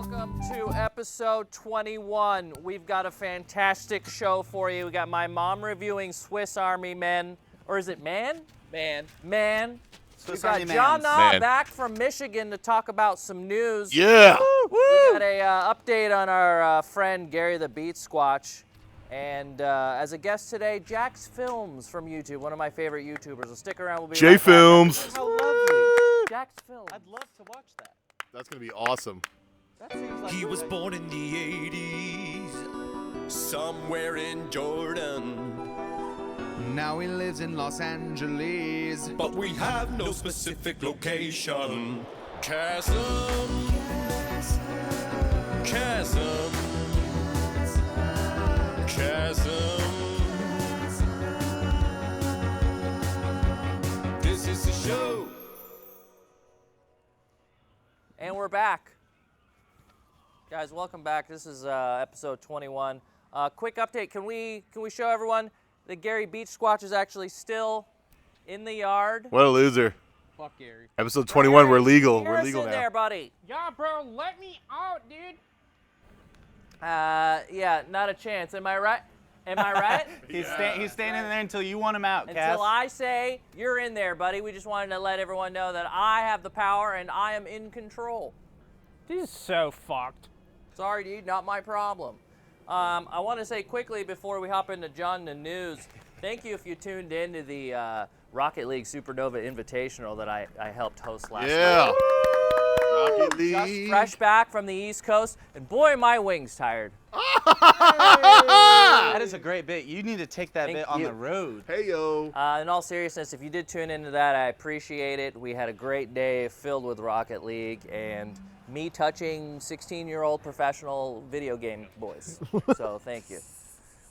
Welcome to episode 21. We've got a fantastic show for you. We got my mom reviewing Swiss Army Men, or is it Man? Man. We've got John back from Michigan to talk about some news. Yeah. We got a update on our friend Gary the Beat Squatch. And as a guest today, Jacksfilms from YouTube, one of my favorite YouTubers. So stick around. We'll be Jacksfilms. How lovely. Jacksfilms. I'd love to watch that. That's going to be awesome. That seems like He was born in the 80s, somewhere in Jordan. Now he lives in Los Angeles. But we have no specific location. Kassem. Kassem. Kassem. This is the show. And we're back. Guys, welcome back. This is episode 21. Quick update. Can we show everyone that Gary Beach Squatch is actually still in the yard? What a loser. fuck Gary. Episode 21, we're legal. Hear We're us legal in now. there, buddy. Yeah, bro, let me out, dude. Yeah, not a chance. Am I right? Am I right? He's staying in there until you want him out, Cass. Until I say you're in there, buddy. We just wanted to let everyone know that I have the power and I am in control. This is so fucked. Sorry, dude, not my problem. I want to say quickly before we hop into John the news, thank you if you tuned in to the Rocket League Supernova Invitational that I helped host last Yeah. night. Rocket Just League. fresh back from the East Coast, and boy, my wings tired. That is a great bit. You need to take that Thank bit on you. the road. Hey, yo. In all seriousness, if you did tune into that, I appreciate it. We had a great day filled with Rocket League and me touching 16-year-old professional video game boys. So thank you.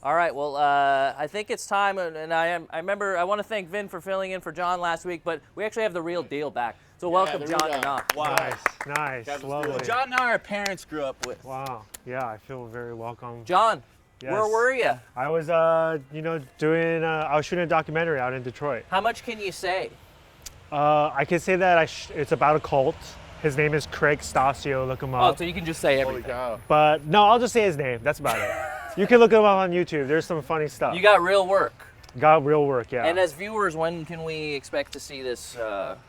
All right, well, I think it's time, and I want to thank Vin for filling in for John last week, but we actually have the real deal back. So welcome, there we John go. and Knock. Wow. Nice, lovely. John and I, our parents grew up with. Wow, yeah, I feel very welcome. John, Yes. where were you? I was, doing, I was shooting a documentary out in Detroit. How much can you say? I can say that it's about a cult. His name is Craig Stasio, look him Oh, up. so you can just say Holy everything. cow. But no, I'll just say his name, that's about it. You can look him up on YouTube, there's some funny stuff. You got real work. Got real work, yeah. And as viewers, when can we expect to see this?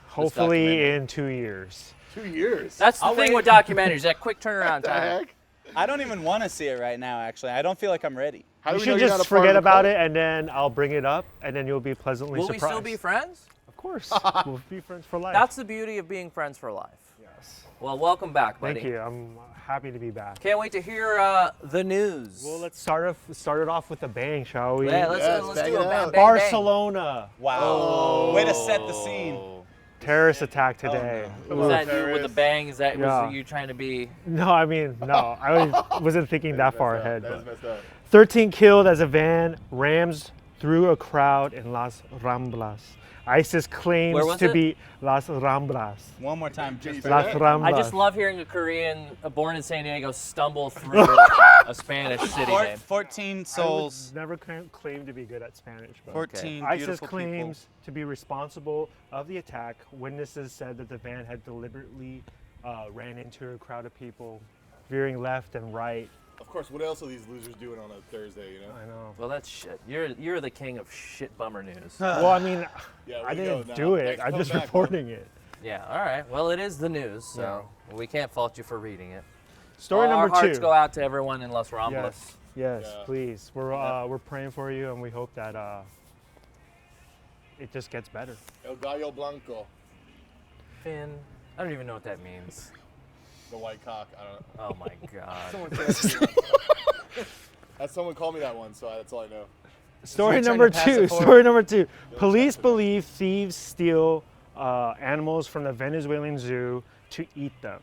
Hopefully documentary? in 2 years. 2 years. That's the thing with documentaries, that quick turnaround the time. heck? I don't even want to see it right now, actually. I don't feel like I'm ready. How do You we know should you're not just a part forget of the about cult? it and then I'll bring it up and then you'll be pleasantly Will we surprised. still be friends? Of course, we'll be friends for life. That's the beauty of being friends for life. Yes. Well, welcome back, buddy. Thank you, I'm happy to be back. Can't wait to hear the news. Well, let's start it off with a bang, shall we? Yeah, let's bang do it a bang, out. bang, Barcelona, Wow. Oh. Way to set the scene. terrorist attack today. no. Was that you with the Terrorist. bang? Is that Yeah. was you trying to be? No, I mean, no, I wasn't thinking that far ahead. That is But messed up. 13 killed as a van rams through a crowd in Las Ramblas. ISIS claims Where was to it? be Las Ramblas. One more time. Just for Las that. Ramblas. I just love hearing a Korean born in San Diego stumble through a Spanish city name. 14 I souls. would never claim to be good at Spanish, but 14 ISIS beautiful claims to be responsible of the attack. Witnesses said that the van had deliberately ran into a crowd of people, veering left and right. Of course, what else are these losers doing on a Thursday, you know? I know. Well, that's shit. You're the king of shit bummer news. Well, I mean, Yeah, I we go didn't now. do it. Thanks for I'm just coming back, reporting it. Yeah. All right. Well, it is the news, so we can't fault you for reading it. Story Our number hearts 2. go out to everyone in Las Ramblas. Yes, yes, Yeah. please. We're praying for you, and we hope that it just gets better. El Gallo Blanco, Finn, I don't even know what that means. the white cock. I don't know. Oh my God. Someone called me that one, so that's all I know. Story your turn number to pass 2. it forward. Story number 2. Police believe thieves steal animals from the Venezuelan zoo to eat them.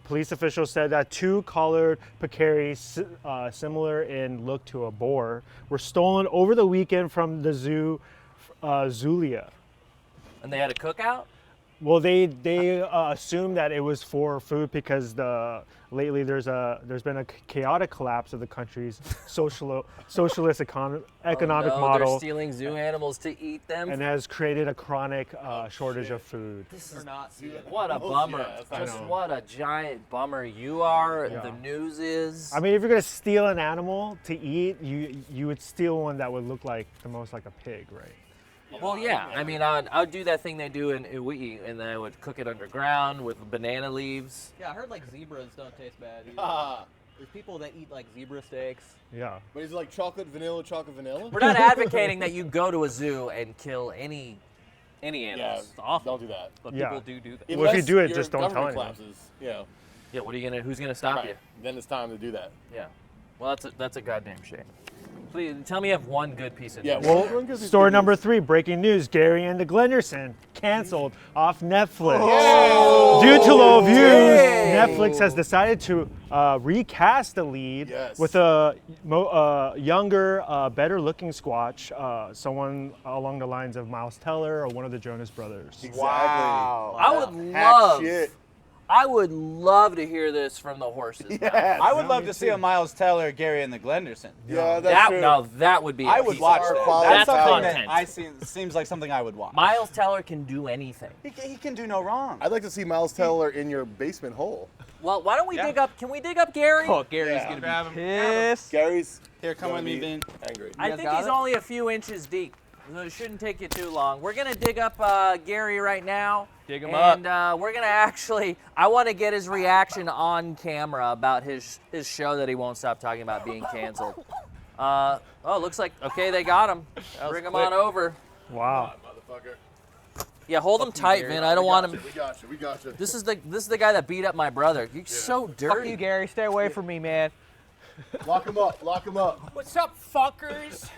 Police officials said that 2 collared peccaries, similar in look to a boar, were stolen over the weekend from the zoo, Zulia. And they had a cookout? Well, they assume that it was for food because lately there's been a chaotic collapse of the country's socialist economic Oh, no, model, they're stealing zoo animals to eat them. and has created a chronic shortage of food. What a bummer. Yeah, Just what a giant bummer you are. The news is. I mean, if you're gonna steal an animal to eat, you would steal one that would look like the most like a pig, right? Well, yeah. I mean, I'd do that thing they do in Iwi, and then I would cook it underground with banana leaves. Yeah, I heard like zebras don't taste bad either. Ah, There's people that eat like zebra steaks. Yeah. but is it like chocolate vanilla? We're not advocating that you go to a zoo and kill any animals. Yeah, It's awful. don't do that. But Yeah. people do that. Well, if you Unless do it, your just don't tell government anyone. collapses, you know, Yeah. Who's gonna stop right. you? Then it's time to do that. Yeah. Well, that's a goddamn shame. Please tell me you have one good piece of Yeah. news. Well, Story number 3, breaking news: Gary and the Glenderson canceled off Netflix. Due to low views, Netflix has decided to recast the lead Yes. with a younger, better-looking Squatch, someone along the lines of Miles Teller or one of the Jonas Brothers. Exactly. Wow. I would Hack love. shit. I would love to hear this from the horses. Yes. I would love to see a Miles Teller, Gary, and the Glenderson. Yeah, that's true. That would be. I a would piece watch of our that. quality That's something content. that seems like something I would watch. Miles Teller can do anything. He can do no wrong. I'd like to see Miles Teller in your basement hole. Well, why don't we Yeah. dig up? Can we dig up Gary? Oh, Gary's Yeah. gonna be pissed. Gary's Here, come gonna with me, be Vin. angry. I guys think got he's it? only a few inches deep. So it shouldn't take you too long. We're gonna dig up Gary right now. Dig him up. And we're gonna actually. I want to get his reaction on camera about his show that he won't stop talking about being canceled. Oh, looks like okay. They got him. Bring him quick. on over. Wow. Motherfucker. Yeah, hold him tight, man. I don't want him. We got you. We got you. This is the guy that beat up my brother. You're so Fuck dirty. you, Gary. Stay away from me, man. Lock him up. Lock him up. What's up, fuckers?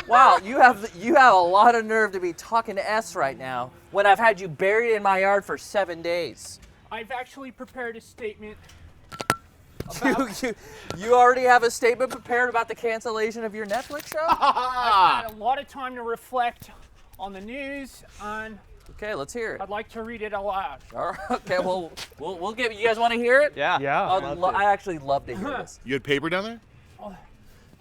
Wow, you have a lot of nerve to be talking to S right now when I've had you buried in my yard for 7 days. I've actually prepared a statement. You already have a statement prepared about the cancellation of your Netflix show? I had a lot of time to reflect on the news, and Okay, let's hear it. I'd like to read it aloud. All right, okay, well, we'll give you guys want to hear it? Yeah. Yeah. I actually love to hear this. You had paper down there?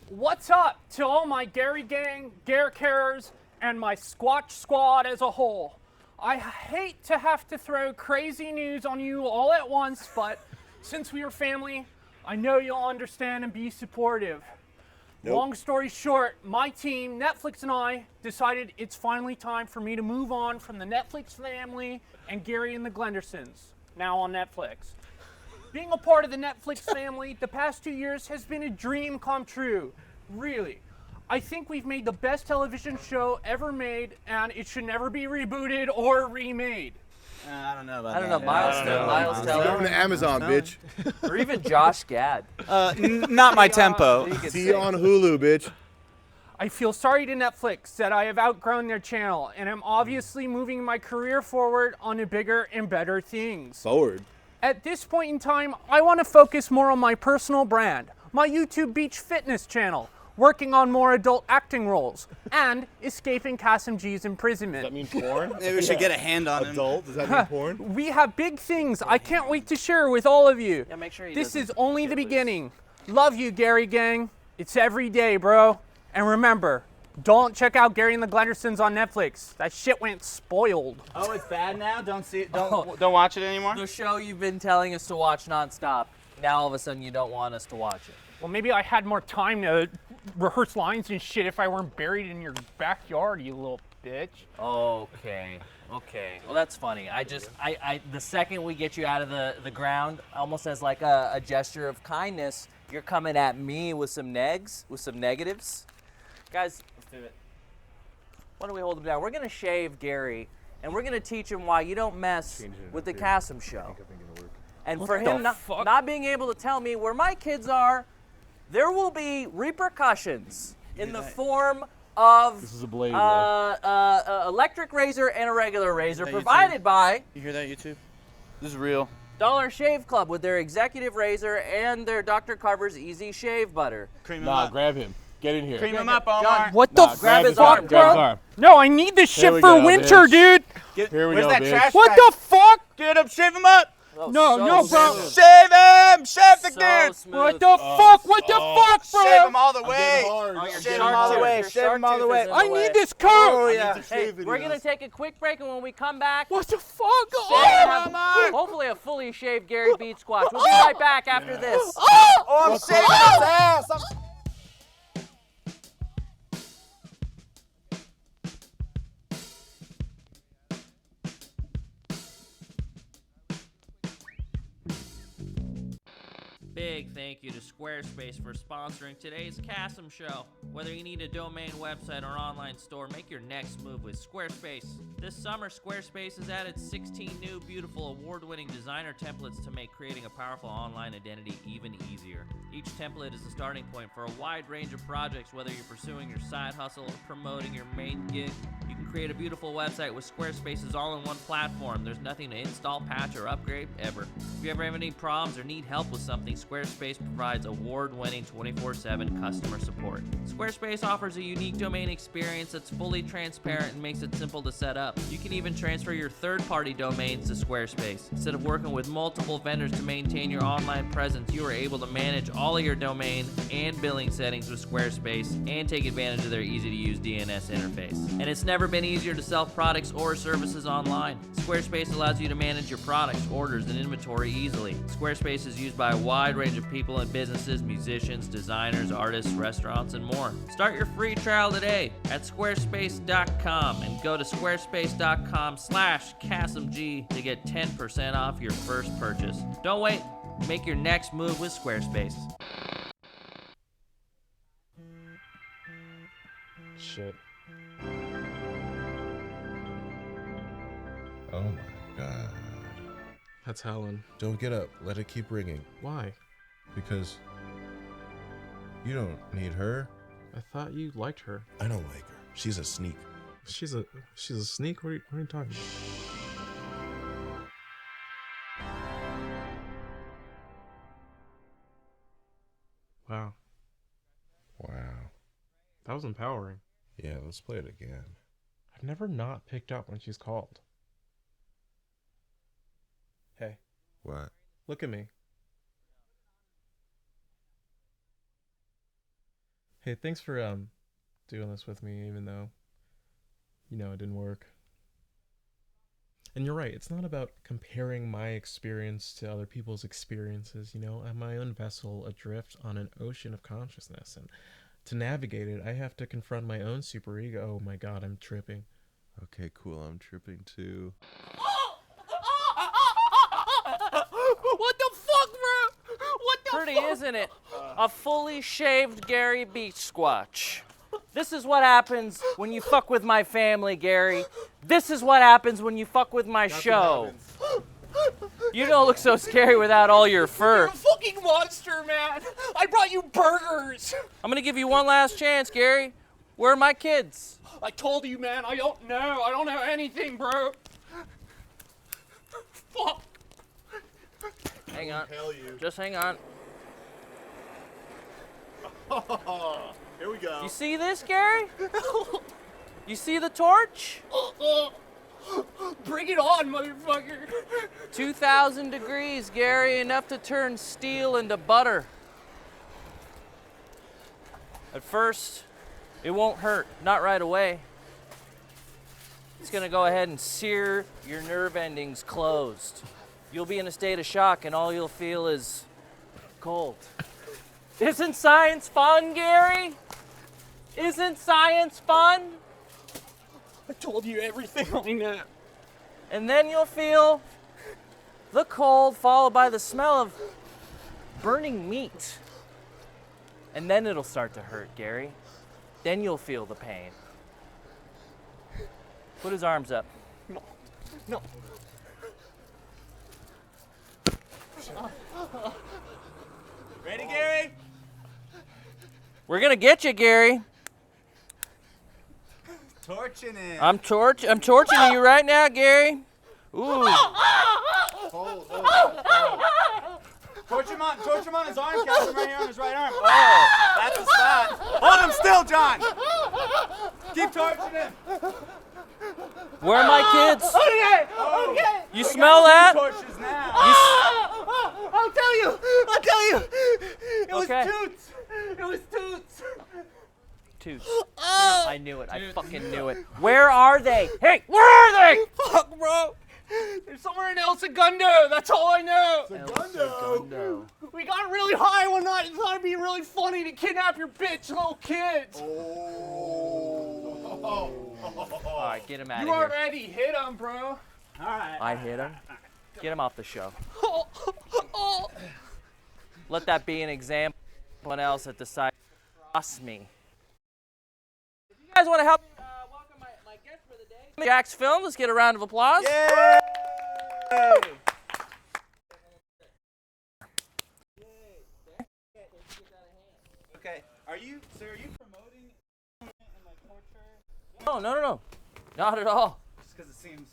What's up to all my Gary gang, Gare carers, and my Squatch squad as a whole? I hate to have to throw crazy news on you all at once, but since we are family, I know you'll understand and be supportive. Nope. Long story short, my team, Netflix and I, decided it's finally time for me to move on from the Netflix family and Gary and the Glendersons, now on Netflix. Being a part of the Netflix family the past 2 years has been a dream come true. Really. I think we've made the best television show ever made, and it should never be rebooted or remade. I don't know about I don't know, Miles Going Teller, to Amazon, bitch. or even Josh Gad. Not my tempo. You could See say. you on Hulu, bitch. I feel sorry to Netflix that I have outgrown their channel, and I'm obviously moving my career forward on to bigger and better things. Forward. At this point in time, I want to focus more on my personal brand, my YouTube Beach Fitness channel, working on more adult acting roles, and escaping Kassem G's imprisonment. Does that mean porn? Maybe we should get a hand on him. Adult? Does that mean porn? We have big things I can't wait to share with all of you. Yeah, make sure he This doesn't is only get the loose. beginning. Love you, Gary Gang. It's every day, bro. And remember, don't check out Gary and the Glendersons on Netflix. That shit went spoiled. Oh, it's bad now. Don't see it. Oh. Don't watch it anymore. The show you've been telling us to watch nonstop. Now all of a sudden you don't want us to watch it. Well, maybe I had more time to rehearse lines and shit if I weren't buried in your backyard, you little bitch. Okay. Well, that's funny. The second we get you out of the ground, almost as like a gesture of kindness, you're coming at me with some negatives. Guys, let's do it. Why don't we hold him down? We're gonna shave Gary, and we're gonna teach him why you don't mess with the Kassem show. And for him not being able to tell me where my kids are, there will be repercussions in the form of This is a blade, electric razor and a regular razor provided by You hear that, YouTube? This is real. Dollar Shave Club with their executive razor and their Dr. Carver's Easy Shave Butter. Cream and Nah, hot. grab him. Get in here. Cream him up, Omar. What the grab his fuck, arm, grab his bro? arm. No, I need this Here shit we for go, winter, bitch. dude. Here we Where's go, that bitch. trash What bag? the fuck? Get him, shave him up. Oh, No, so no, bro. smooth. Shave him. Shave the So dude. smooth. What the fuck? What the fuck, bro? Shave him all the way. Oh, your Shave him shark all the tooth- way. your Shave shark him all the tooth way. is in I the way. need this coat. Oh yeah. Hey, we're gonna take a quick break, and when we come back, What the fuck? we're gonna Oh, have hopefully a fully shaved Gary Beach Squatch. We'll be right back after this. Oh, I'm shaving his ass. Big thank you to Squarespace for sponsoring today's Kassem show. Whether you need a domain, website, or online store, make your next move with Squarespace. This summer, Squarespace has added 16 new, beautiful, award-winning designer templates to make creating a powerful online identity even easier. Each template is a starting point for a wide range of projects, whether you're pursuing your side hustle or promoting your main gig. You can create a beautiful website with Squarespace's all-in-one platform. There's nothing to install, patch, or upgrade ever. If you ever have any problems or need help with something, Squarespace provides award-winning 24/7 customer support. Squarespace offers a unique domain experience that's fully transparent and makes it simple to set up. You can even transfer your third-party domains to Squarespace. Instead of working with multiple vendors to maintain your online presence, you are able to manage all of your domain and billing settings with Squarespace and take advantage of their easy-to-use DNS interface. And it's never been easier to sell products or services online. Squarespace allows you to manage your products, orders, and inventory easily. Squarespace is used by a wide range of people and businesses, musicians, designers, artists, restaurants, and more. Start your free trial today at squarespace.com and go to squarespace.com/KassemG to get 10% off your first purchase. Don't wait. Make your next move with Squarespace. Shit. Oh my god. That's Helen. Don't get up. Let it keep ringing. Why? Because you don't need her. I thought you liked her. I don't like her. She's a sneak. She's a sneak? What are you talking about? Wow. Wow. That was empowering. Yeah, let's play it again. I've never not picked up when she's called. Hey, What? look at me. Hey, thanks for doing this with me, even though, you know, it didn't work. And you're right, it's not about comparing my experience to other people's experiences, you know? I'm my own vessel adrift on an ocean of consciousness, and to navigate it, I have to confront my own superego. Oh my god, I'm tripping. Okay, cool. I'm tripping too. What the fuck, bro? What the Pretty, fuck? isn't it? A fully shaved Gary Beach Squatch. This is what happens when you fuck with my family, Gary. This is what happens when you fuck with my show. You don't look so scary without all your You're fur. a fucking monster, man. I brought you burgers. I'm gonna give you one last chance, Gary. Where are my kids? I told you, man. I don't know. I don't know anything, bro. Fuck. Hang on. Hell you. Just hang on. Here we go. You see this, Gary? You see the torch? Bring it on, motherfucker. 2,000 degrees, Gary, enough to turn steel into butter. At first, it won't hurt, not right away. It's gonna go ahead and sear your nerve endings closed. You'll be in a state of shock and all you'll feel is cold. Isn't science fun, Gary? Isn't science fun? I told you everything I know. And then you'll feel the cold followed by the smell of burning meat. And then it'll start to hurt, Gary. Then you'll feel the pain. Put his arms up. No. Ready, Gary? We're gonna get you, Gary. Torching it. I'm torching you right now, Gary. Ooh. Torch him on his arm, Kassem, right here on his right arm. Oh, that's a spot. Hold him still, John. Keep torching him. Where are my kids? Okay. You smell that? Torches now. I'll tell you. It was Okay. Toots. It was Toots. Toots. I knew it. I fucking knew it. Where are they? Hey, where are they? Fuck, bro. They're somewhere in El Segundo. That's all I know. Segundo. We got really high one night and thought it'd be really funny to kidnap your bitch little kids. All right, get him out You of here. already hit him, bro. All right. I hit him. Get him off the show. Let that be an example. Someone else that decides to trust me. If you guys want to help welcome my guest for the day, Jacksfilms, let's get a round of applause. Yay! Okay, are you promoting and like torture? No, not at all. Just because it seems.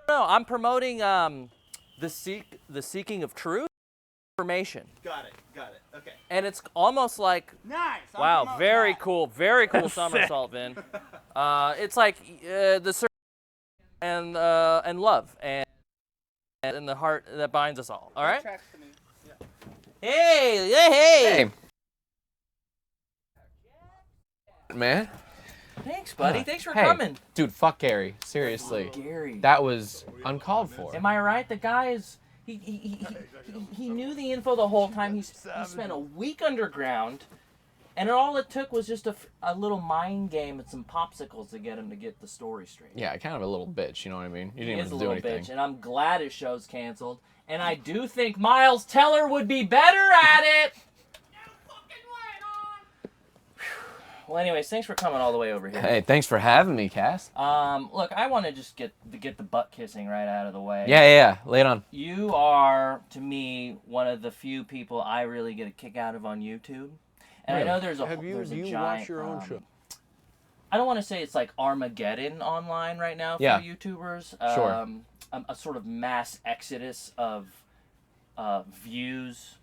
No, I'm promoting the seeking of truth, information, Got it. Okay. and it's almost like Nice. I'm wow, promoting very that. cool somersault, Vin. It's like the search and love and the heart that binds us all. All right. Tracks to me. Yeah. Hey. Man. Thanks, buddy. Thanks for Hey, coming. dude, fuck Gary. Seriously. Gary. That was uncalled for. Am I right? The guy is. He knew the info the whole time. He spent a week underground, and all it took was just a little mind game and some popsicles to get him to get the story straight. Yeah, kind of a little bitch, you know what I mean? You He didn't is even a do little anything. bitch, and I'm glad his show's canceled. And I do think Miles Teller would be better at it. Well, anyways, thanks for coming all the way over here. Hey, thanks for having me, Cass. Look, I want to just get the butt kissing right out of the way. Yeah. Lay it on. You are, to me, one of the few people I really get a kick out of on YouTube. And I know there's a giant, watch your own show? I don't want to say it's like Armageddon online right now for YouTubers. Sure. A sort of mass exodus of views,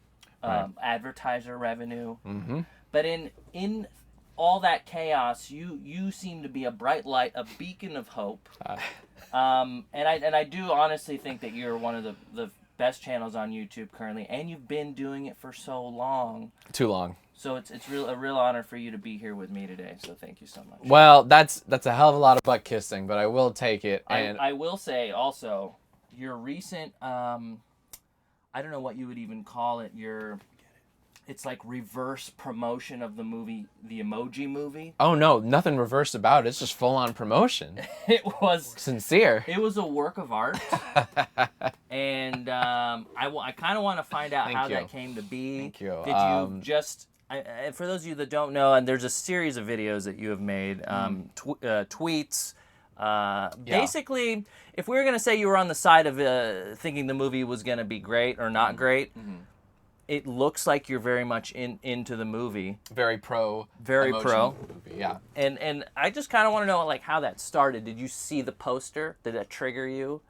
advertiser revenue. Mm-hmm. But in all that chaos, you seem to be a bright light, a beacon of hope. And I do honestly think that you're one of the best channels on YouTube currently, and you've been doing it for so long. Too long. So it's a real honor for you to be here with me today. So thank you so much. Well, that's a hell of a lot of butt kissing, but I will take it. And I will say also, your recent I don't know what you would even call it. It's like reverse promotion of the movie, the Emoji Movie. Oh no, nothing reversed about it. It's just full on promotion. It was sincere. It was a work of art, and I kind of want to find out how that came to be. Thank you. Did you just? And for those of you that don't know, and there's a series of videos that you have made, tweets. Basically, if we were going to say you were on the side of thinking the movie was going to be great or not great, it looks like you're very much into the movie. Very pro. Very pro. Movie, yeah. And I just kind of want to know like how that started. Did you see the poster? Did that trigger you?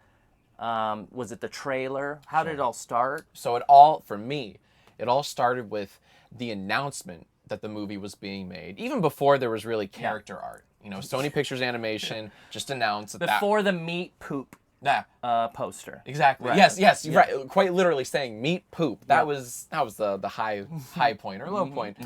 Was it the trailer? How did it all start? So for me, it all started with the announcement that the movie was being made, even before there was really character art. You know, Sony Pictures Animation just announced that before the meat poop poster. Exactly. Right. Yes, right. Quite literally saying meat poop. That was the high point or low point.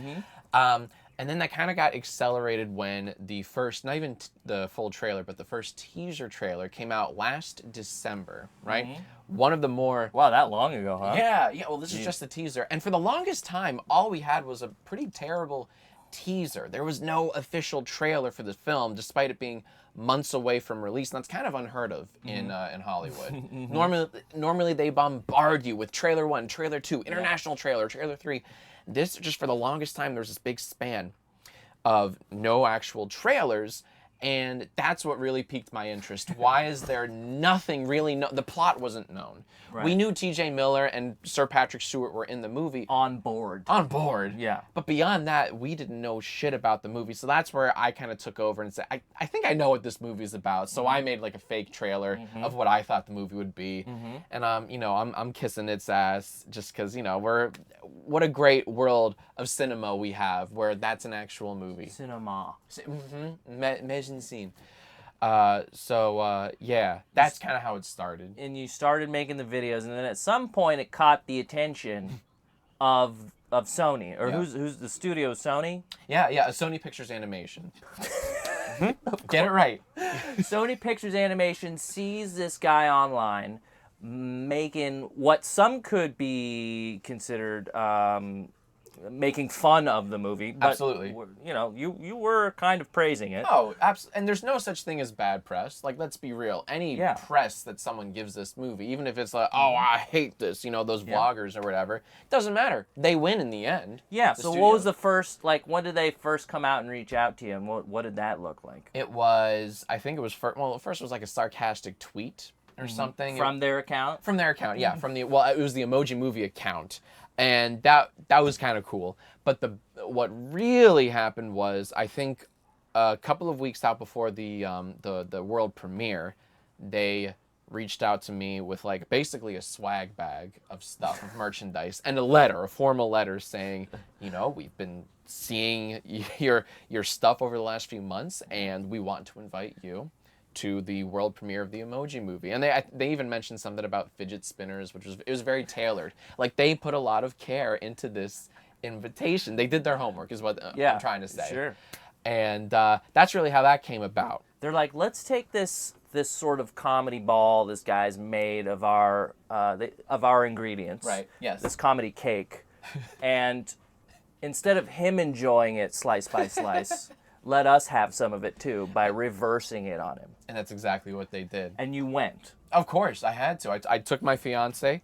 And then that kind of got accelerated when the first, not even the full trailer, but the first teaser trailer came out last December, right? One of the more... Wow, that long ago, huh? Yeah, well, this is just the teaser. And for the longest time, all we had was a pretty terrible teaser. There was no official trailer for the film, despite it being months away from release. And that's kind of unheard of in Hollywood. Normally, they bombard you with trailer 1, trailer 2, international trailer, trailer 3. This, just for the longest time, there was this big span of no actual trailers, And that's what really piqued my interest. Why is there nothing really the plot wasn't known. Right. We knew T.J. Miller and Sir Patrick Stewart were in the movie. On board. On board. Yeah. But beyond that, we didn't know shit about the movie. So that's where I kind of took over and said, I think I know what this movie's about. So I made like a fake trailer of what I thought the movie would be. And you know, I'm kissing its ass just because, you know, what a great world of cinema we have where that's an actual movie. Cinema. Imagine scene. Yeah, that's kind of how it started. And you started making the videos, and then at some point it caught the attention of Sony, or who's the studio? Sony. Yeah, Sony Pictures Animation. Get it right. Sony Pictures Animation sees this guy online making what some could be considered making fun of the movie. But, Absolutely. You know, you were kind of praising it. Oh, absolutely. And there's no such thing as bad press. Like, let's be real. Any press that someone gives this movie, even if it's like, oh, I hate this, you know, those vloggers or whatever, it doesn't matter. They win in the end. Yeah, so what was the first, like, when did they first come out and reach out to you, and what did that look like? It was, I think it was, first it was like a sarcastic tweet or something. From their account? From their account, yeah. Well, it was the Emoji Movie account. And that was kind of cool. But what really happened was, I think a couple of weeks out before the world premiere, they reached out to me with like basically a swag bag of stuff, of merchandise, and a formal letter saying, you know, we've been seeing your stuff over the last few months, and we want to invite you to the world premiere of the Emoji Movie. And they even mentioned something about fidget spinners, which was very tailored. Like, they put a lot of care into this invitation. They did their homework, is what I'm trying to say. Sure. And that's really how that came about. They're like, let's take this sort of comedy ball this guy's made of our ingredients. Right. Yes. This comedy cake, and instead of him enjoying it slice by slice, let us have some of it too by reversing it on him. And that's exactly what they did. And you went. Of course, I had to. I took my fiance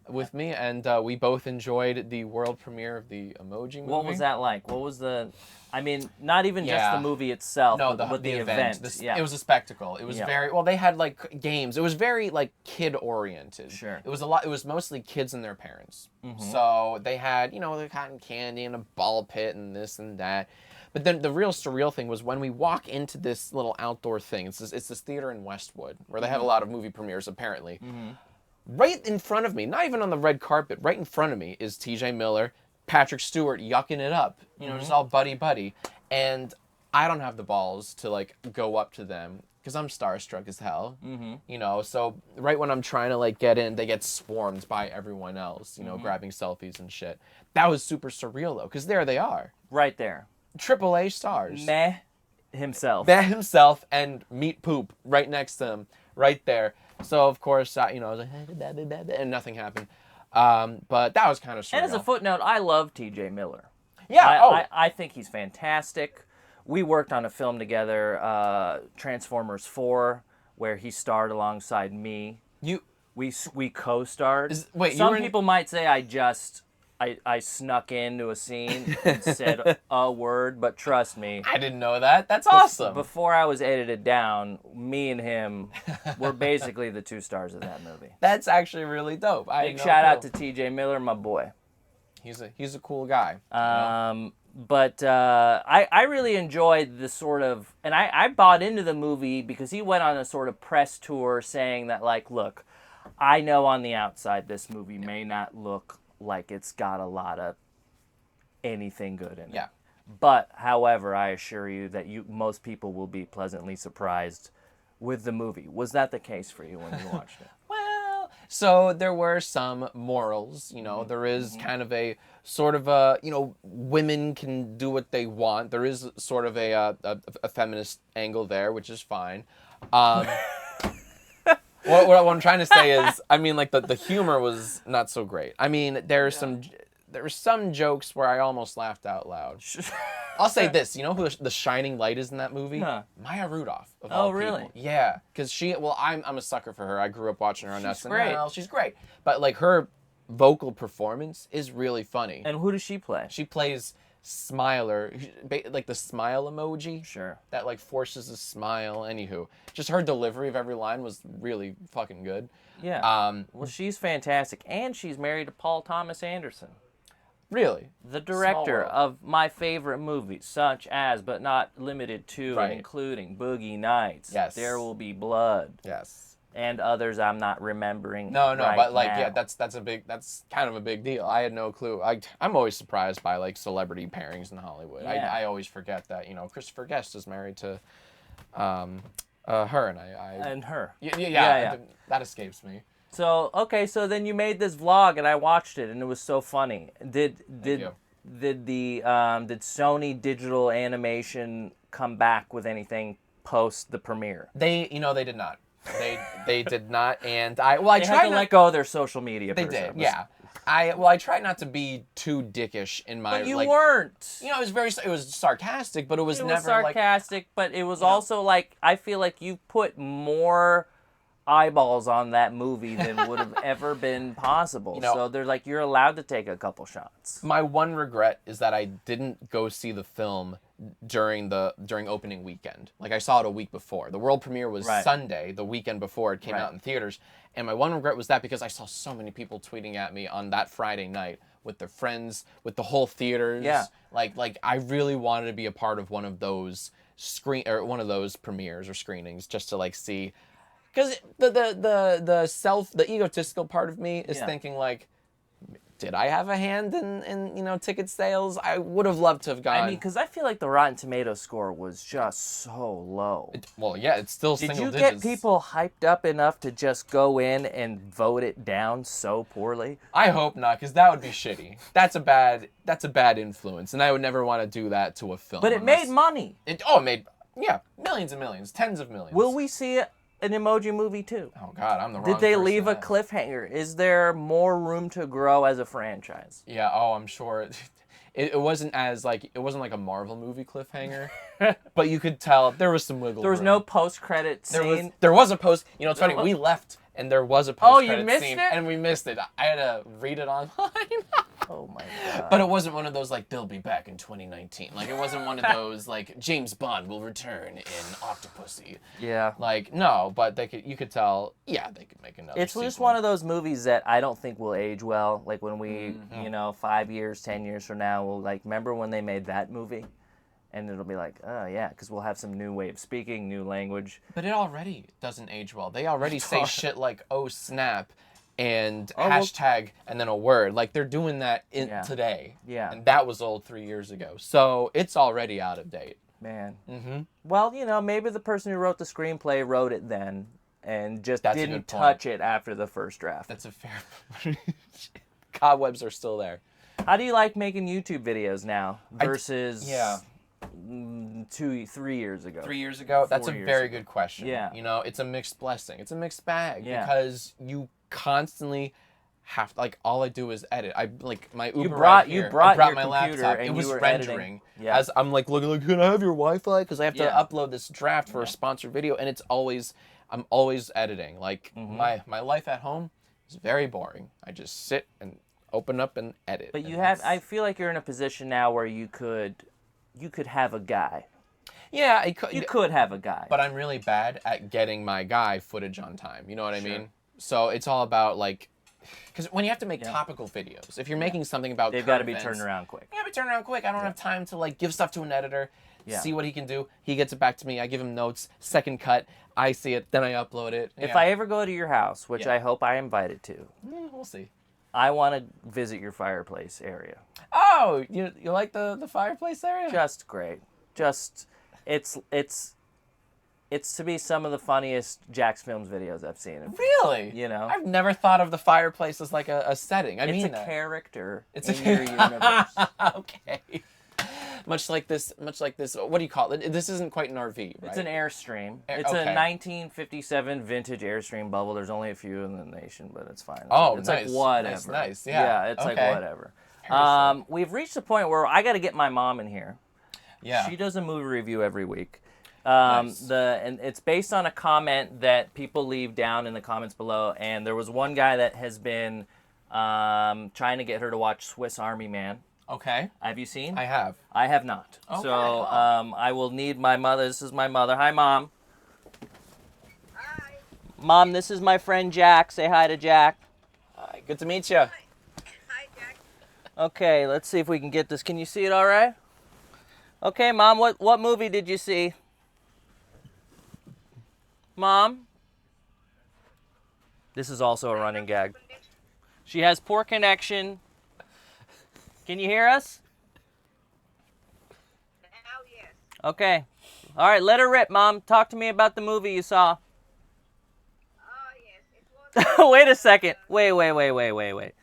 with me, and we both enjoyed the world premiere of the Emoji Movie. What was that like? What was I mean, not even just the movie itself, but the event. It was a spectacle. It was they had like games. It was very like kid-oriented. Sure. It was mostly kids and their parents. So they had, you know, the cotton candy and a ball pit and this and that. But then the real surreal thing was when we walk into this little outdoor thing. It's this theater in Westwood where they have a lot of movie premieres apparently. Right in front of me, not even on the red carpet, right in front of me is T.J. Miller, Patrick Stewart yucking it up. You know, just all buddy. And I don't have the balls to like go up to them because I'm starstruck as hell. You know, so right when I'm trying to like get in, they get swarmed by everyone else, you know, grabbing selfies and shit. That was super surreal though, because there they are. Right there. AAA stars. Meh himself. Meh himself and Meat Poop right next to him, right there. So of course, you know, I was like, and nothing happened. But that was kind of surreal. And as a footnote, I love T.J. Miller. Yeah. I think he's fantastic. We worked on a film together, Transformers 4, where he starred alongside me. We co-starred. Some people might say I snuck into a scene and said a word, but trust me. I didn't know that. That's awesome. Before I was edited down, me and him were basically the two stars of that movie. That's actually really dope. Big shout out to T.J. Miller, my boy. He's a cool guy. But I really enjoyed the sort of, and I bought into the movie because he went on a sort of press tour saying that, like, look, I know on the outside this movie may not look like it's got a lot of anything good in it. Yeah. But, however, I assure you that most people will be pleasantly surprised with the movie. Was that the case for you when you watched it? Well, so there were some morals, you know, there is kind of a sort of a, you know, women can do what they want. There is sort of a feminist angle there, which is fine. What I'm trying to say is, I mean, like the humor was not so great. I mean, there were some jokes where I almost laughed out loud. I'll say this, you know who the shining light is in that movie? Huh. Maya Rudolph. Of all really? People. Yeah, because I'm a sucker for her. I grew up watching her on SNL. Great. She's great. But like her vocal performance is really funny. And who does she play? She plays smiler, like the smile emoji. Sure. That like forces a smile. Anywho, just her delivery of every line was really fucking good. Yeah. Well, she's fantastic, and she's married to Paul Thomas Anderson, Really? the director world. of my favorite movies, such as, but not limited to, Right. and including Boogie Nights, Yes. There Will Be Blood, Yes. and others I'm not remembering. No, right but like, now. yeah, that's kind of a big deal. I had no clue. I'm always surprised by like celebrity pairings in Hollywood. Yeah. I always forget that Christopher Guest is married to, her, and And her. yeah. That escapes me. So okay, so then you made this vlog, and I watched it, and it was so funny. Did you. did Sony Digital Animation come back with anything post the premiere? They did not. They did not, and I They tried had to not. let go of their social media. They person. did, yeah. I tried not to be too dickish in my. But you like, weren't. it was sarcastic, but it was It never was sarcastic, but it was also like, I feel like you put more eyeballs on that movie than would have ever been possible. So they're like, you're allowed to take a couple shots. My one regret is that I didn't go see the film during opening weekend. Like, I saw it a week before. The world premiere was Sunday, the weekend before it came out in theaters. And my one regret was that, because I saw so many people tweeting at me on that Friday night with their friends, with the whole theaters. Yeah. Like I really wanted to be a part of one of those premieres or screenings, just to like see, because the egotistical part of me is thinking like, did I have a hand in ticket sales? I would have loved to have gone. I mean, because I feel like the Rotten Tomatoes score was just so low. It's still Did single you digits. get people hyped up enough to just go in and vote it down so poorly? I hope not, because that would be shitty. That's a bad influence, and I would never want to do that to a film. But it made money. It made millions and millions, tens of millions. Will we see an Emoji Movie too? Oh God, I'm the wrong Did they person leave to a ask. cliffhanger? Is there more room to grow as a franchise? Yeah. Oh, I'm sure. It wasn't like a Marvel movie cliffhanger, but you could tell there was some wiggle. There was room. no post-credit scene. There was a post. It's funny. We left and there was a post. Oh, you missed scene, it? and we missed it. I had to read it online. Oh my God. But it wasn't one of those like, they'll be back in 2019. Like, it wasn't one of those like, James Bond will return in Octopussy. Yeah. Like, no, but you could tell, they could make another It's just sequel. one of those movies that I don't think will age well. Like when we, 5 years, 10 years from now, we'll like, remember when they made that movie? And it'll be like, oh yeah, because we'll have some new way of speaking, new language. But it already doesn't age well. They already say shit like, oh snap, and well- hashtag, and then a word. Like, they're doing that today. Yeah. And that was old 3 years ago. So it's already out of date. Man. Mm-hmm. Well, maybe the person who wrote the screenplay wrote it then and just That's a didn't good point. touch it after the first draft. That's a fair point. Cobwebs are still there. How do you like making YouTube videos now versus 3 years ago? 3 years ago? That's a 4 years very ago. good question. Yeah. It's a mixed blessing. It's a mixed bag Yeah. because you constantly have like, all I do is edit. I like my Uber brought- ride you here, brought I brought your my computer laptop. and It you was were rendering. editing. Yeah. As I'm like looking, can I have your Wi-Fi? Because I have to Yeah. upload this draft for a sponsored video, and I'm always editing. Like my life at home is very boring. I just sit and open up and edit. But and I feel like you're in a position now where you could have a guy. Yeah, You could have a guy. But I'm really bad at getting my guy footage on time. You know what I mean? So it's all about like, because when you have to make topical videos, if you're making something about They've got to current be events, turned around quick. You gotta be turned around quick. I don't have time to like give stuff to an editor, Yeah. see what he can do. He gets it back to me. I give him notes. Second cut. I see it. Then I upload it. If I ever go to your house, which I hope I invited to, we'll see. I want to visit your fireplace area. Oh, you like the fireplace area? Just great. Just it's to me some of the funniest Jacksfilms videos I've seen. Really? I've never thought of the fireplace as like a setting. It's mean a character It's in your universe. Okay. Much like this. What do you call it? This isn't quite an RV, right? It's an Airstream. Air- It's a okay. 1957 vintage Airstream bubble. There's only a few in the nation, but it's fine. Oh, it's nice. like whatever. Nice. Yeah. Yeah, it's Okay. like whatever. We've reached the point where I got to get my mom in here. Yeah. She does a movie review every week. Nice. And it's based on a comment that people leave down in the comments below. And there was one guy that has been trying to get her to watch Swiss Army Man. Okay. Have you seen? I have. I have not. Okay. So I will need my mother. This is my mother. Hi, Mom. Hi. Mom, this is my friend Jack. Say hi to Jack. Hi. Good to meet you. Hi, Jack. Okay, let's see if we can get this. Can you see it all right? Okay, Mom, what movie did you see? Mom? This is also a running gag. She has poor connection. Can you hear us? Now, yes. Okay. All right, let her rip, Mom. Talk to me about the movie you saw. Oh, yes. It was. Wait a second. Wait.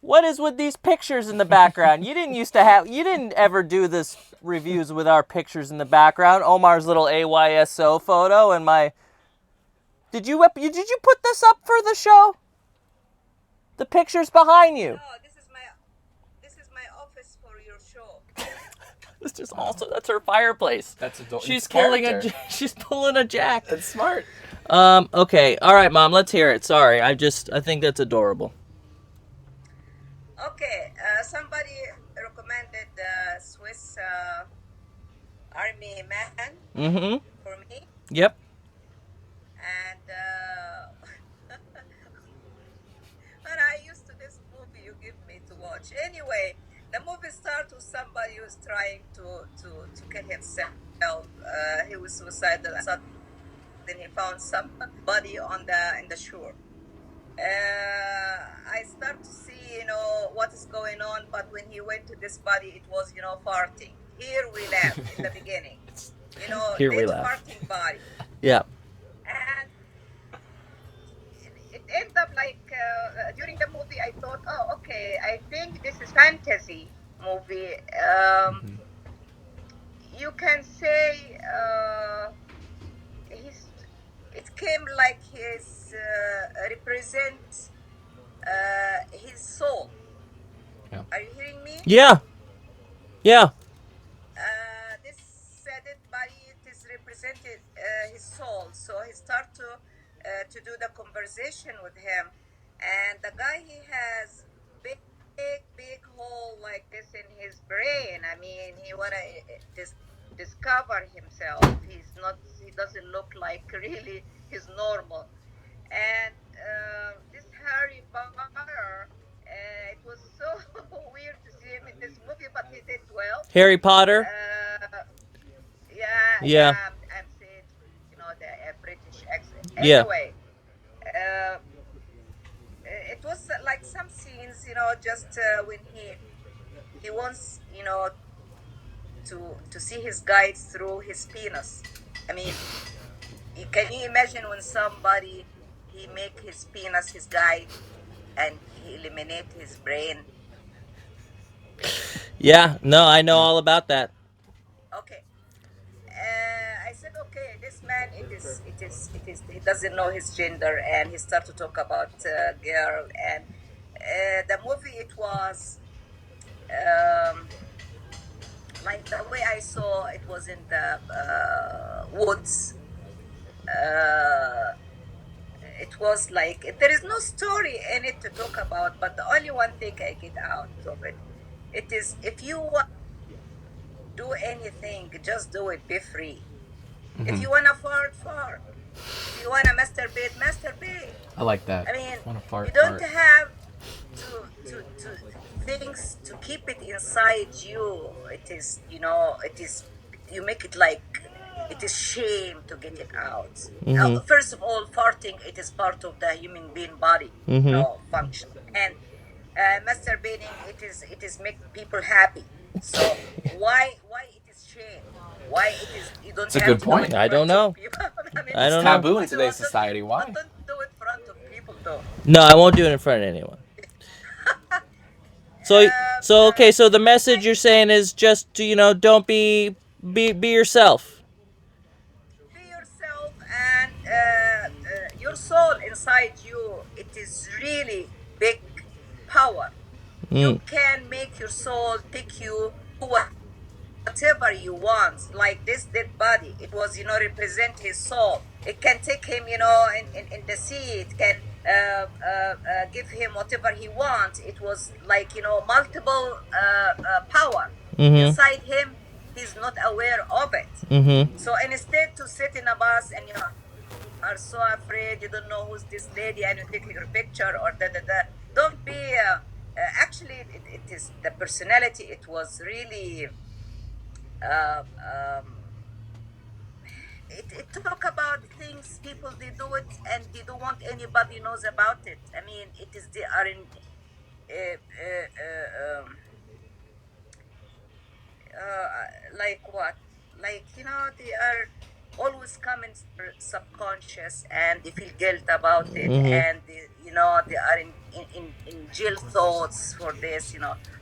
What is with these pictures in the background? You didn't ever do this reviews with our pictures in the background. Omar's little AYSO photo and my... Did you put this up for the show? The pictures behind you. No, this is my office for your show. This is also, that's her fireplace. That's adorable. She's pulling a Jack. That's smart. Okay. All right, Mom, let's hear it. Sorry. I think that's adorable. Okay, somebody recommended Swiss Army Man Mm-hmm. for me, Yep. and when I used to this movie you give me to watch. Anyway, the movie starts with somebody who's trying to kill himself. He was suicidal, and then he found somebody in the shore. I start to see, what is going on, but when he went to this body, it was, farting. Here we laugh in the beginning. Here we big laugh. farting body. Yeah. And it ended up like, during the movie, I thought, oh, okay, I think this is fantasy movie. You can say it came like his represents his soul. Yeah. Are you hearing me? Yeah. This dead body, it is represented his soul. So he start to do the conversation with him, and the guy, he has big hole like this in his brain. I mean, he wanna discover himself. He doesn't look like really he's normal. And this Harry Potter, it was so weird to see him in this movie, but he did well. Harry Potter. Yeah. I'm saying, the British accent. Yeah. Anyway, it was like some scenes, just when he wants, to see his guides through his penis. I mean, can you imagine when somebody, he make his penis his guide and he eliminate his brain? Yeah. No, I know all about that. Okay. I said, okay, this man, he doesn't know his gender, and he started to talk about girl, and the movie, it was like the way I saw it was in the woods. It was like there is no story in it to talk about, but the only one thing I get out of it, it is, if you want to do anything, just do it, be free. If you want to fart, if you want to masturbate. I like that. I mean, Wanna fart, you don't fart. have to things to keep it inside you. It is, you make it like it is shame to get it out. Now, first of all, farting, it is part of the human being body, function. And masturbating, it is make people happy. So why it is shame? Why it is, you don't It's a have good to point. do it in I don't front of know. people. I mean, I don't It's know. taboo in today's society. Why? Don't do it in front of people, though. No, I won't do it in front of anyone. So okay, so the message you're saying is just to, don't be yourself. Be yourself, and your soul inside you, it is really big power. You can make your soul take you to whatever you want. Like this dead body, it was, represent his soul. It can take him, in the sea. It can give him whatever he wants. It was like, multiple power Mhm. inside him. He's not aware of it. Mhm. So instead to sit in a bus and you are so afraid, you don't know who's this lady, and you take your picture or da da da. Don't be. Actually, it is the personality. It was really. It talk about things people they do it and they don't want anybody knows about it. I mean, it is they are in. Like what? Like they are always coming subconscious and they feel guilt about it, and they are in jail thoughts for this.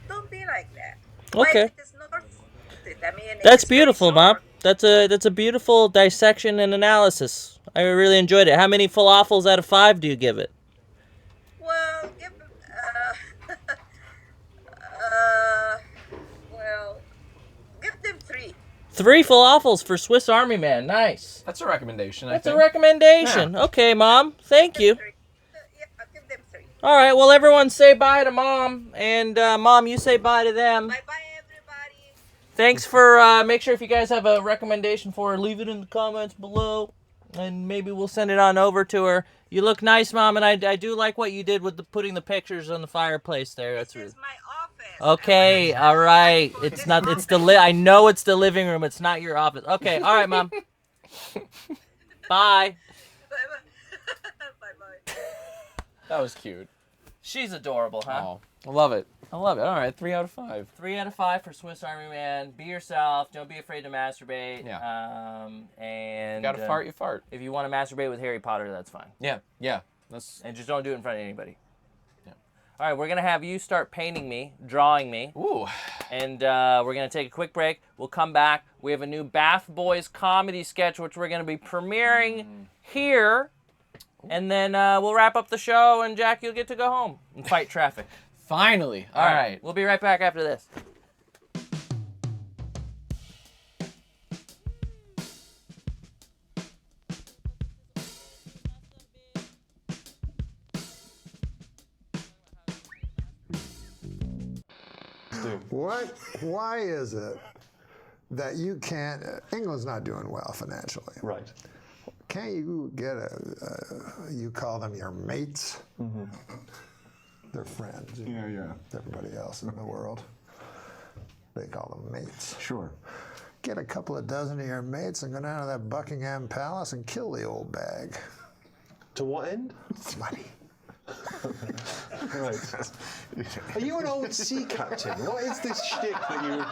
Don't be like that. Okay. Life, it is not worth it. I mean, That's it's very beautiful, Mom. short. That's a beautiful dissection and analysis. I really enjoyed it. How many falafels out of 5 do you give it? Well, give them 3. 3 falafels for Swiss Army Man. Nice. That's a recommendation. That's a recommendation. Yeah. Okay, Mom. Thank you. Yeah, give them 3. All right. Well, everyone say bye to Mom, and Mom, you say bye to them. Bye bye, everybody. Thanks for. Make sure if you guys have a recommendation for her, leave it in the comments below, and maybe we'll send it on over to her. You look nice, Mom, and I do like what you did with putting the pictures on the fireplace there. That's really. This is my office. Okay, all right. It's not. It's the. I know it's the living room. It's not your office. Okay, all right, Mom. Bye. Bye-bye. That was cute. She's adorable, huh? Oh, I love it. I love it. All right, 3 out of 5. 3 out of 5 for Swiss Army Man. Be yourself. Don't be afraid to masturbate. Yeah. And Gotta fart, you fart. If you want to masturbate with Harry Potter, that's fine. Yeah, yeah. That's. And just don't do it in front of anybody. Yeah. All right, we're gonna have you start painting me, drawing me. Ooh. And we're gonna take a quick break. We'll come back. We have a new Bath Boys comedy sketch, which we're gonna be premiering here. And then we'll wrap up the show, and Jack, you'll get to go home and fight traffic. Finally. All right. We'll be right back after this. Why is it that you can't, England's not doing well financially. Right. Can't you get you call them your mates? Mm-hmm. They're friends. Yeah. Everybody else in the world, they call them mates. Sure. Get a couple of dozen of your mates and go down to that Buckingham Palace and kill the old bag. To what end? It's money. Right. Are you an old sea captain? What is this shtick that you...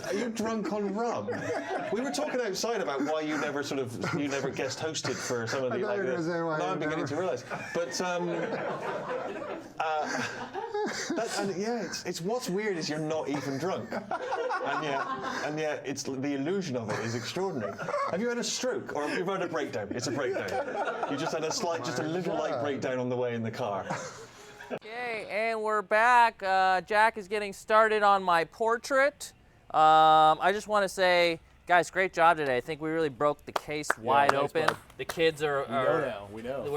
Are you drunk on rum? We were talking outside about why you never guest hosted for some of the... I thought you were going to say why now you I'm beginning to realise. But, it's what's weird is you're not even drunk. And yet it's the illusion of it is extraordinary. Have you had a stroke or have you had a breakdown? It's a breakdown. You just had a little light breakdown on the way in the car. Okay, and we're back. Jack is getting started on my portrait. I just want to say, guys, great job today. I think we really broke the case wide open. bud. The kids are We know.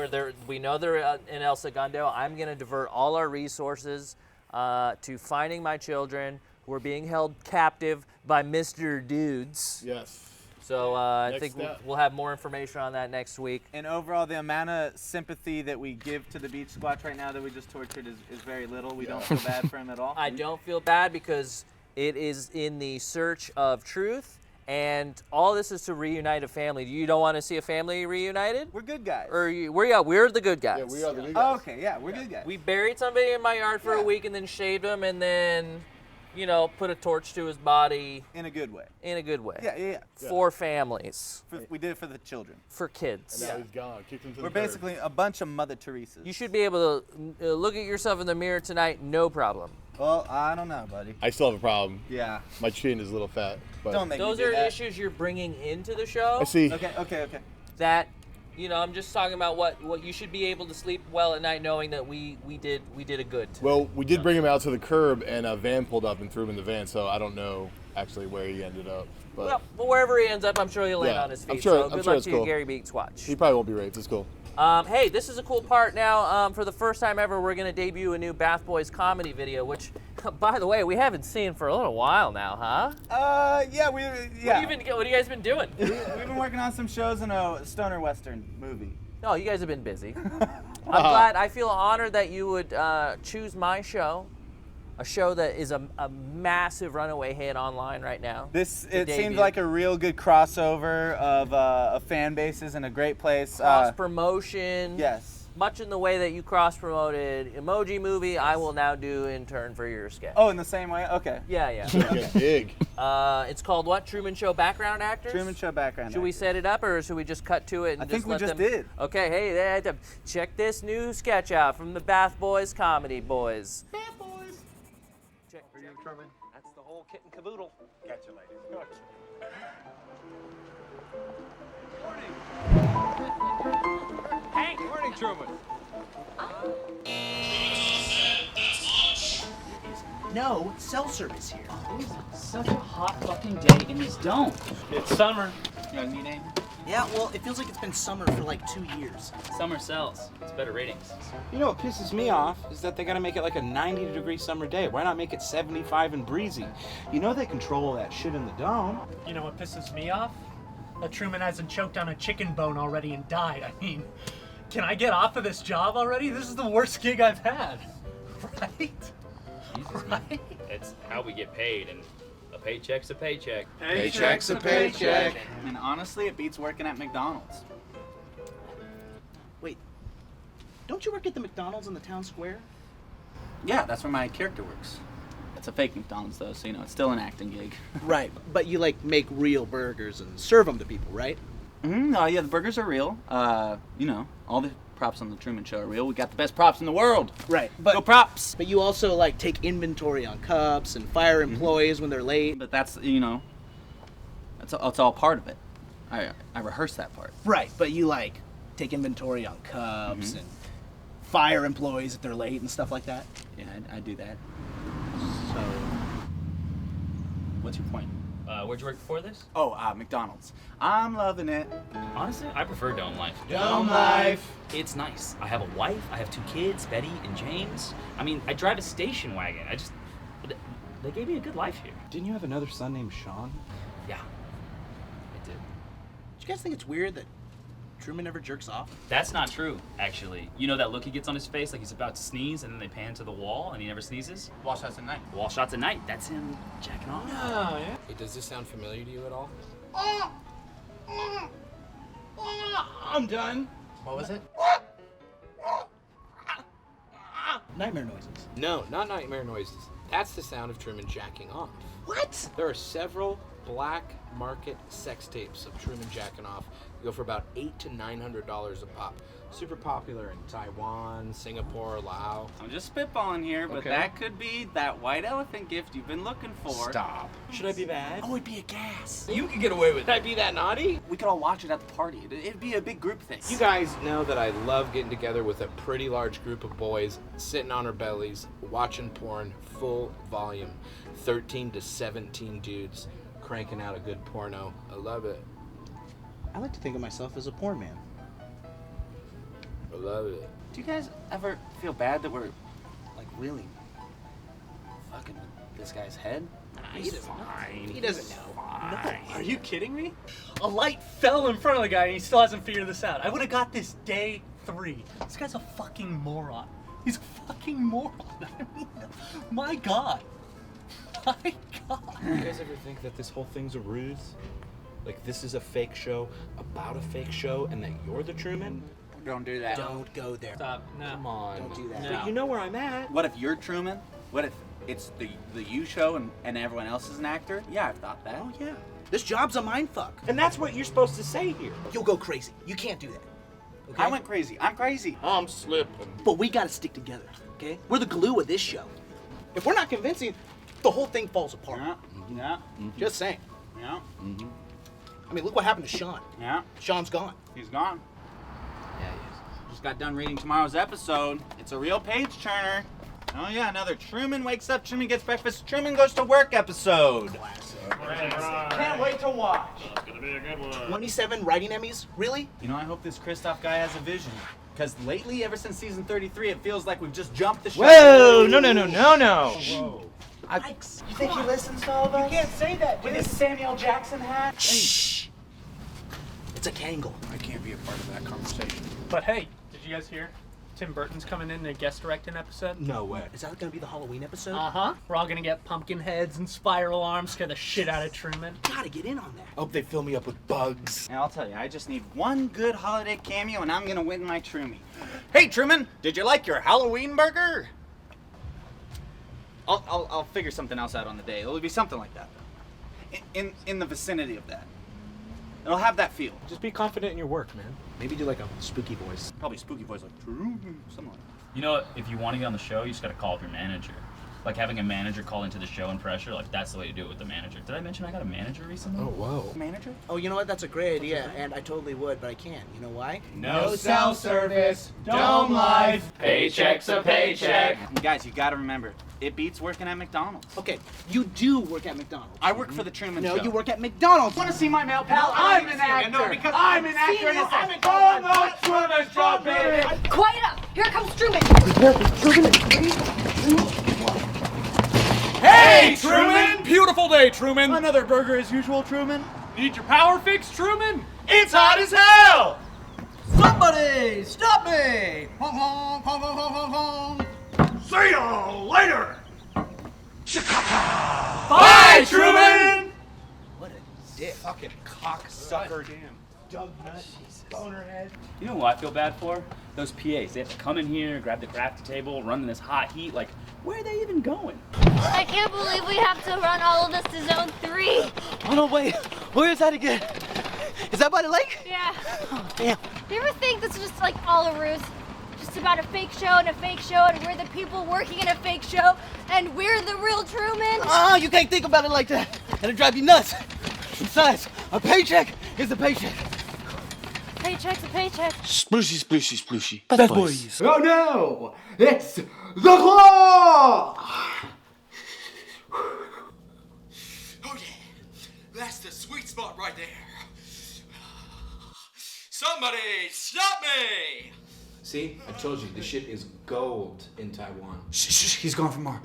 we know they're in El Segundo. I'm going to divert all our resources to finding my children who are being held captive by Mr. Dudes. Yes. So I Next think step. we'll have more information on that next week. And overall, the amount of sympathy that we give to the beach squatch right now that we just tortured is very little. We don't feel bad for him at all. I don't feel bad because it is in the search of truth, and all this is to reunite a family. You don't want to see a family reunited? We're good guys. Or we're the good guys. Yeah, we are the good guys. Oh, okay, yeah, we're good guys. We buried somebody in my yard for a week and then shaved him and then, put a torch to his body. In a good way. In a good way. Yeah. For families. We did it for the children. For kids. And now he's gone. Kicked him to the curb. Basically a bunch of Mother Teresas. You should be able to look at yourself in the mirror tonight, no problem. Well, I don't know, buddy. I still have a problem. Yeah. My chin is a little fat. But Don't make Those me do are that. issues you're bringing into the show. I see. Okay. That, I'm just talking about what you should be able to sleep well at night knowing that we did a good. Well, we did bring him out to the curb, and a van pulled up and threw him in the van, so I don't know. actually where he ended up. But Well, wherever he ends up, I'm sure he'll land on his feet. I'm sure, so good I'm sure luck it's to cool. you, Gary Beats Watch. He probably won't be raped. It's cool. Hey, this is a cool part now. For the first time ever, we're going to debut a new Bath Boys comedy video, which, by the way, we haven't seen for a little while now, huh? Yeah. What have you guys been doing? We've been working on some shows in a stoner western movie. Oh, you guys have been busy. I'm glad. I feel honored that you would choose my show, a show that is a massive runaway hit online right now. It seemed like a real good crossover of fan bases in a great place. Cross promotion. Yes. Much in the way that you cross promoted Emoji Movie, I will now do in turn for your sketch. Oh, in the same way? Okay. Yeah. Get big. It's called what? Truman Show Background Actors? Truman Show Background Should we set it up, or should we just cut to it and I think we let just them... did. Okay, hey, check this new sketch out from the Bath Boys Comedy Boys. Bath Boys. Check. Truman. That's the whole kit and caboodle. Catch you later. Hey, morning, Truman. No cell service here. Such a hot fucking day in this dome. It's summer. You know what I mean? Yeah, well, it feels like it's been summer for like 2 years. Summer sells. It's better ratings. You know what pisses me off is that they gotta make it like a 90-degree summer day. Why not make it 75 and breezy? You know they control that shit in the dome. You know what pisses me off? That Truman hasn't choked on a chicken bone already and died. I mean, can I get off of this job already? This is the worst gig I've had. Right? Right? It's how we get paid, and a paycheck's a paycheck. Paycheck's a paycheck. And honestly, it beats working at McDonald's. Wait, don't you work at the McDonald's in the town square? Yeah, that's where my character works. It's a fake McDonald's though, so you know, it's still an acting gig. Right, but you like make real burgers and serve them to people, right? Oh yeah, the burgers are real. You know, all the props on the Truman Show are real. We got the best props in the world. Right, but Go props. But you also like take inventory on cups and fire employees when they're late. But that's, you know, that's all part of it. I rehearse that part. Right, but you like take inventory on cups and fire employees if they're late and stuff like that. Yeah, I do that. So, what's your point? Where'd you work before this? Oh, McDonald's. I'm loving it. Honestly, I prefer Dome Life. Dome life. It's nice. I have a wife. I have 2 kids, Betty and James. I mean, I drive a station wagon. They gave me a good life here. Didn't you have another son named Sean? Yeah, I did. Do you guys think it's weird that Truman never jerks off? That's not true, actually. You know that look he gets on his face, like he's about to sneeze, and then they pan to the wall, and he never sneezes? Wall shots at night. Wall shots at night. That's him jacking off. Oh, yeah. Hey, does this sound familiar to you at all? I'm done. What was it? Nightmare noises. No, not nightmare noises. That's the sound of Truman jacking off. What? There are several black market sex tapes of Truman jacking off. They go for about $800 to $900 a pop. Super popular in Taiwan, Singapore, Laos. I'm just spitballing here, but Okay. that could be that white elephant gift you've been looking for. Stop. Should I be bad? Oh, it'd be a gas. You can get away with it. Should I be that naughty? We could all watch it at the party. It'd be a big group thing. You guys know that I love getting together with a pretty large group of boys, sitting on our bellies, watching porn, full volume. 13 to 17 dudes cranking out a good porno. I love it. I like to think of myself as a porn man. I love it. Do you guys ever feel bad that we're, like, really fucking with this guy's head? He doesn't know. He doesn't know. No, are you kidding me? A light fell in front of the guy and he still hasn't figured this out. I would have got this day 3. This guy's a fucking moron. He's a fucking moron. I mean, my God. My God. You guys ever think that this whole thing's a ruse? Like this is a fake show about a fake show and that you're the Truman? Don't do that. Don't go there. Stop. No. Come on. Don't do that. No. But you know where I'm at. What if you're Truman? What if it's the you show and everyone else is an actor? Yeah, I've thought that. Oh, yeah. This job's a mindfuck. And that's what you're supposed to say here. You'll go crazy. You can't do that. Okay? I went crazy. I'm crazy. I'm slipping. But we gotta stick together, okay? We're the glue of this show. If we're not convincing, the whole thing falls apart. Yeah. Just saying. Yeah. I mean, look what happened to Sean. Yeah. Sean's gone. He's gone. Yeah, he is. Just got done reading tomorrow's episode. It's a real page turner. Oh yeah, another Truman wakes up, Truman gets breakfast, Truman goes to work episode. Classic. Can't wait to watch. It's gonna be a good one. 27 writing Emmys? Really? You know, I hope this Kristoff guy has a vision. Because lately, ever since season 33, it feels like we've just jumped the shark. Whoa! No! Whoa. You think he listens to all of us? You can't say that. With his Samuel Jackson hat. Shh. It's a Kangle. I can't be a part of that conversation. But hey, did you guys hear? Tim Burton's coming in to guest direct an episode. No way. Is that gonna be the Halloween episode? Uh-huh. We're all gonna get pumpkin heads and spiral arms, scare the shit out of Truman. Gotta get in on that. I hope they fill me up with bugs. And I'll tell you, I just need one good holiday cameo and I'm gonna win my Trumie. Hey Truman, did you like your Halloween burger? I'll figure something else out on the day. It'll be something like that though. In the vicinity of that. It'll have that feel. Just be confident in your work, man. Maybe do like a spooky voice. Probably spooky voice like Truman, something like that. You know, if you want to get on the show, you just got to call up your manager. Like having a manager call into the show and pressure, like that's the way to do it with the manager. Did I mention I got a manager recently? Oh, whoa. Manager? Oh, you know what? That's a great idea, and I totally would, but I can't. You know why? No cell service, dome life, paycheck's a paycheck. And guys, you gotta remember, it beats working at McDonald's. Okay, you do work at McDonald's. I work for the Truman Show. No, you work at McDonald's. Want to see my male pal? I'm an actor. No, because I'm an actor. And it's on the Truman Show, baby. Quiet up! Here comes Truman! Hey, Truman! Beautiful day, Truman. Another burger as usual, Truman. Need your power fix, Truman? It's hot as hell. Somebody stop me! Hong, hong, hong, hong, hong, hong, hong. See you later. Bye, Truman. What a dick. Fucking cocksucker. Dug nut. Bonerhead. You know who I feel bad for? Those PAs. They have to come in here, grab the crafty table, run in this hot heat. Like, where are they even going? I can't believe we have to run all of this to Zone 3. Oh no, wait. Where is that again? Is that by the lake? Yeah. Oh, damn. Do you ever think this is just like all a ruse? Just about a fake show and a fake show, and we're the people working in a fake show, and we're the real Truman? Oh, you can't think about it like that. That'll drive you nuts. Besides, a paycheck is a paycheck. Paycheck's a paycheck. Splooshy, splooshy, splooshy. Best boys. Oh no! It's the claw! Oh yeah, that's the sweet spot right there. Somebody stop me! See, I told you, this shit is gold in Taiwan. Shh, he's going for more.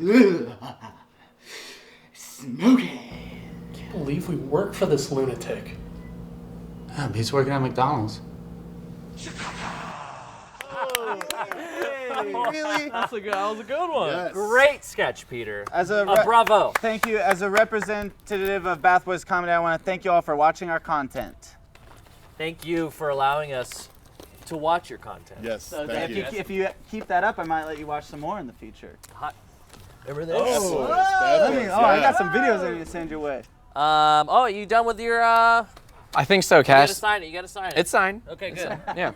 Smoky. Can't believe we work for this lunatic. He's working at McDonald's. Really? That was a good one. Yes. Great sketch, Peter. As a bravo. Thank you. As a representative of Bath Boys Comedy, I want to thank you all for watching our content. Thank you for allowing us to watch your content. Yes, So thank you. if you keep that up, I might let you watch some more in the future. Hot. Remember this? Oh, I got some videos I need to send your way. Oh, you done with your? I think so, You Cash. gotta sign it. You gotta sign it. It's signed. Okay, good. Yeah.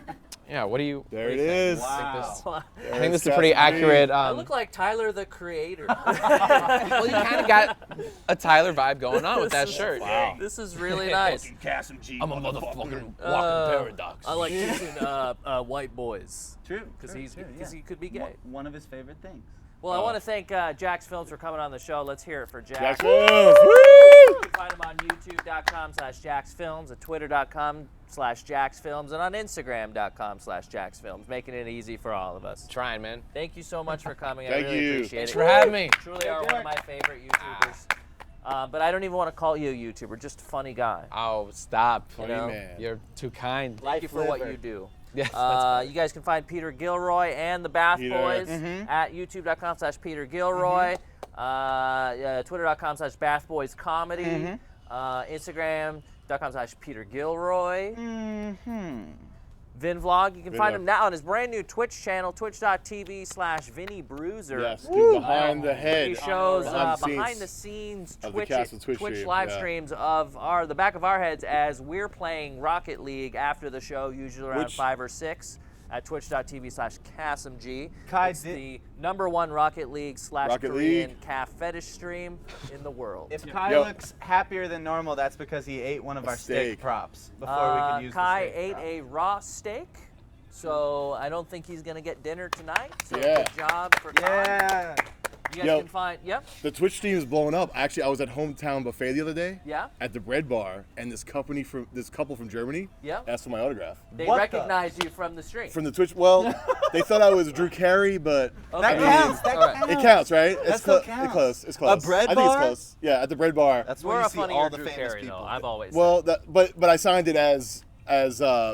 Yeah, what do you... There it is. Wow. I think this is a pretty accurate... I look like Tyler, the Creator. Well, you kind of got a Tyler vibe going on with that shirt. Wow. This is really nice. Kassem G. I'm a motherfucking walking paradox. I like teaching white boys. True. Because he could be gay. One of his favorite things. Well, I want to thank Jacksfilms for coming on the show. Let's hear it for Jack. Jacksfilms. You can find him on youtube.com/jacksfilms, at twitter.com/jacksfilms, and on instagram.com/jacksfilms, making it easy for all of us. Trying, man. Thank you so much for coming. Thank I really you. appreciate Thanks it. for having me. You truly are one of my favorite YouTubers. But I don't even want to call you a YouTuber, just a funny guy. Oh, stop. Funny man. You're too kind. Thank you for what you do. Yes, that's you guys can find Peter Gilroy and the Bath Boys at youtube.com/Peter Gilroy, twitter.com/Bath Boys Comedy, Instagram.com/Peter Gilroy. Vin Vlog, you can find him now on his brand new Twitch channel, twitch.tv/Vinny Bruiser. Yes, behind the head. He shows behind the scenes of the Castle Twitch stream, live streams of the back of our heads as we're playing Rocket League after the show, usually around 5 or 6. At twitch.tv/KassemG. It's the #1 Rocket League / Korean calf fetish stream in the world. If Kai looks happier than normal, that's because he ate one of our steak props before we could use Kai the steak ate prop. a raw steak, so I don't think he's going to get dinner tonight. So Yeah. good job for Kai. Yeah. You guys can find. Yep. The Twitch stream is blowing up. Actually, I was at Hometown Buffet the other day. Yeah. At the bread bar, and this couple from Germany. Yeah. Asked for my autograph. They recognized you from the stream. From the Twitch. Well, they thought I was Drew Carey, but Okay. I mean, That counts. It counts, right? That still counts. It's close. It's close. A bread I think bar? it's close. Yeah, at the bread bar. That's We're where you a see funnier all the Drew famous Carey, people. though. I've always. Well, but I signed it as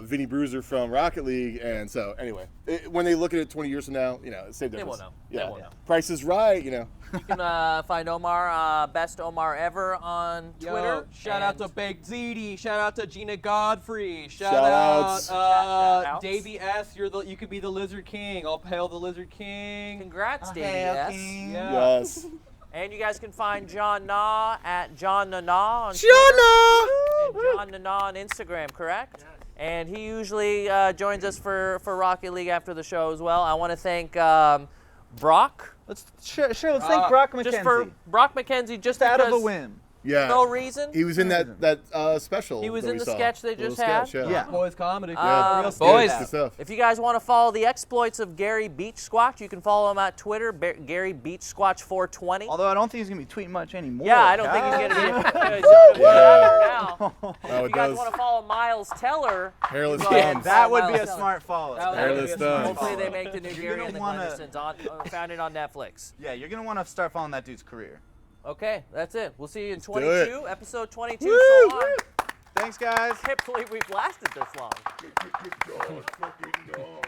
Vinny Bruiser from Rocket League, and so anyway, when they look at it 20 years from now, it's the same difference. They won't know. Yeah. They won't know. Price is right, You can find Omar, best Omar ever on Twitter. Yo, shout out to Baked Ziti. Shout out to Gina Godfrey. Shout Shout-outs. out Davey S. You could be the Lizard King. I'll hail the Lizard King. Congrats, Davey hail S. King. Yeah. Yes. And you guys can find John Na at John Nana on John Twitter. And John Nana on Instagram, correct? And he usually joins us for Rocket League after the show as well. I want to thank Brock. Let's thank Brock McKenzie. Just for Brock McKenzie, just out of because a whim. Yeah. No reason. He was in that special. He was that in we the saw. sketch they Little just had. sketch, Yeah. Boys comedy. Yeah, Boys, good stuff. if you guys want to follow the exploits of Gary Beach Squatch, you can follow him at Twitter, Gary Beach Squatch 420. Although I don't think he's gonna be tweeting much anymore. Yeah, I don't think he's gonna be. He's on Twitter now. Oh, If it you guys does. want to follow Miles Teller, Hairless you go ahead thumbs. and That follow would be Miles a Teller. smart follow. That would be Hairless a smart thumbs. Hopefully they make the new You're Gary gonna and the wanna- Glendersons found it on Netflix. Yeah, you're gonna want to start following that dude's career. Okay, that's it. We'll see you in do 22, episode 22. Woo! So long. Thanks, guys. I can't believe we've lasted this long. Fucking God.